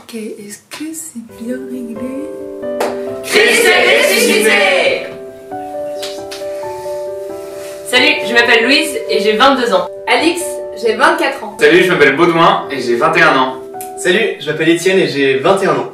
Ok, est-ce que c'est bien réglé? Christ est ressuscité! Salut, je m'appelle Louise et j'ai 22 ans. Alix, j'ai 24 ans. Salut, je m'appelle Baudouin et j'ai 21 ans. Salut, je m'appelle Étienne et j'ai 21 ans.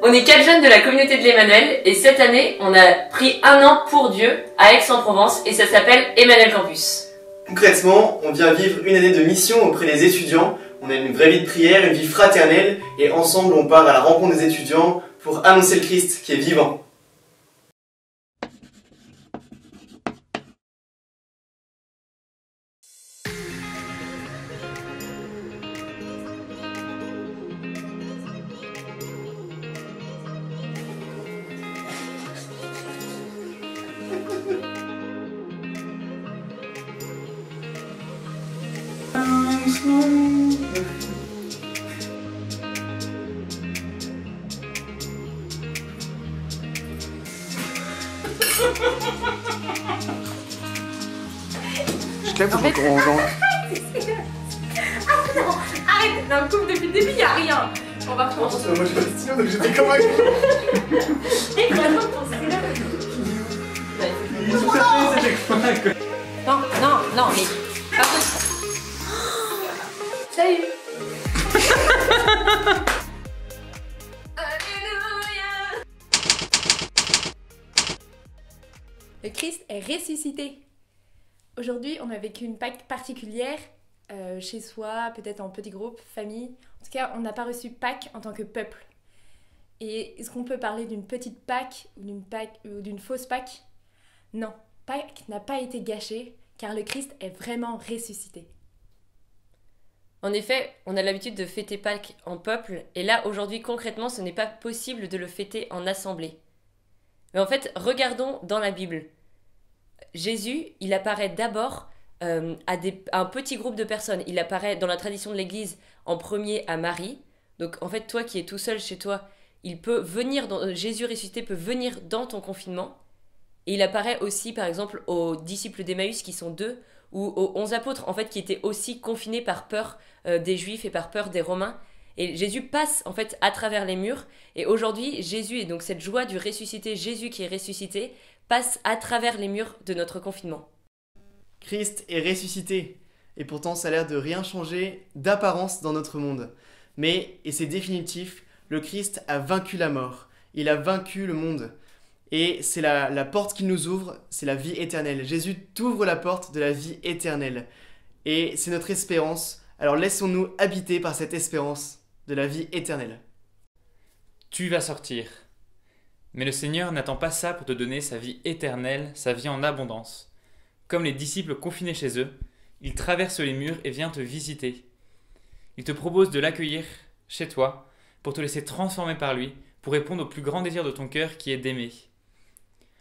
On est 4 jeunes de la communauté de l'Emmanuel et cette année, on a pris un an pour Dieu à Aix-en-Provence et ça s'appelle Emmanuel Campus. Concrètement, on vient vivre une année de mission auprès des étudiants. On a une vraie vie de prière, une vie fraternelle et ensemble on part à la rencontre des étudiants pour annoncer le Christ qui est vivant. Je t'aime en fait... Ah non, arrête, dans le couple depuis le début, il n'y a rien. On va recommencer. Moi j'ai pas de stylo donc j'étais comme un... Et vraiment ton stylo. Non, non, non, mais... Salut. Le Christ est ressuscité. Aujourd'hui, on a vécu une Pâque particulière, chez soi, peut-être en petit groupe, famille. En tout cas, on n'a pas reçu Pâque en tant que peuple. Et est-ce qu'on peut parler d'une petite Pâque ou d'une fausse Pâque? Non, Pâque n'a pas été gâchée, car le Christ est vraiment ressuscité. En effet, on a l'habitude de fêter Pâques en peuple et là, aujourd'hui, concrètement, ce n'est pas possible de le fêter en assemblée. Mais en fait, regardons dans la Bible. Jésus, il apparaît d'abord à un petit groupe de personnes. Il apparaît dans la tradition de l'Église en premier à Marie. Donc en fait, toi qui es tout seul chez toi, Jésus ressuscité peut venir dans ton confinement. Et il apparaît aussi, par exemple, aux disciples d'Emmaüs qui sont 2, ou aux 11 apôtres, en fait, qui étaient aussi confinés par peur des Juifs et par peur des Romains. Et Jésus passe, en fait, à travers les murs. Et aujourd'hui, Jésus, et donc cette joie du ressuscité, Jésus qui est ressuscité, passe à travers les murs de notre confinement. Christ est ressuscité. Et pourtant, ça a l'air de rien changer d'apparence dans notre monde. Mais, et c'est définitif, le Christ a vaincu la mort. Il a vaincu le monde. Et c'est la porte qu'il nous ouvre, c'est la vie éternelle. Jésus t'ouvre la porte de la vie éternelle. Et c'est notre espérance. Alors laissons-nous habiter par cette espérance de la vie éternelle. Tu vas sortir. Mais le Seigneur n'attend pas ça pour te donner sa vie éternelle, sa vie en abondance. Comme les disciples confinés chez eux, il traverse les murs et vient te visiter. Il te propose de l'accueillir chez toi pour te laisser transformer par lui, pour répondre au plus grand désir de ton cœur qui est d'aimer.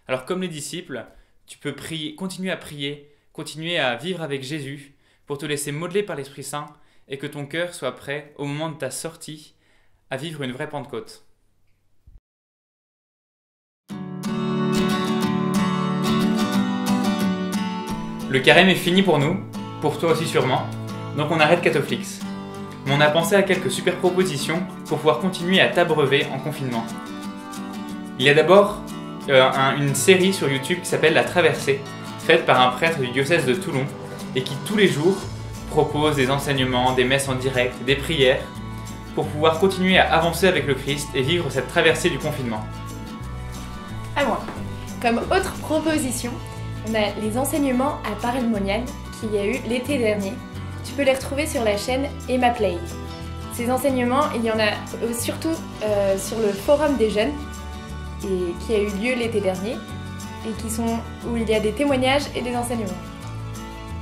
Alors comme les disciples, tu peux continuer à prier, continuer à vivre avec Jésus pour te laisser modeler par l'Esprit Saint et que ton cœur soit prêt au moment de ta sortie à vivre une vraie Pentecôte. Le carême est fini pour nous, pour toi aussi sûrement, donc on arrête Catoflix. Mais on a pensé à quelques super propositions pour pouvoir continuer à t'abreuver en confinement. Il y a d'abord une série sur YouTube qui s'appelle La Traversée, faite par un prêtre du diocèse de Toulon et qui tous les jours propose des enseignements, des messes en direct, des prières pour pouvoir continuer à avancer avec le Christ et vivre cette traversée du confinement. À moi. Comme autre proposition, on a les enseignements à Paray-le-Monial qu'il y a eu l'été dernier. Tu peux les retrouver sur la chaîne Emma Play. Ces enseignements, il y en a surtout sur le forum des jeunes et qui a eu lieu l'été dernier et où il y a des témoignages et des enseignements.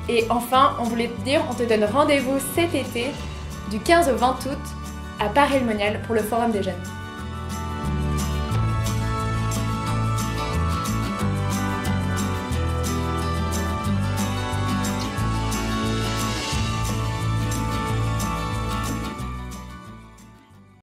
Et enfin, on voulait te dire, on te donne rendez-vous cet été du 15 au 20 août à Paray-le-Monial pour le forum des jeunes.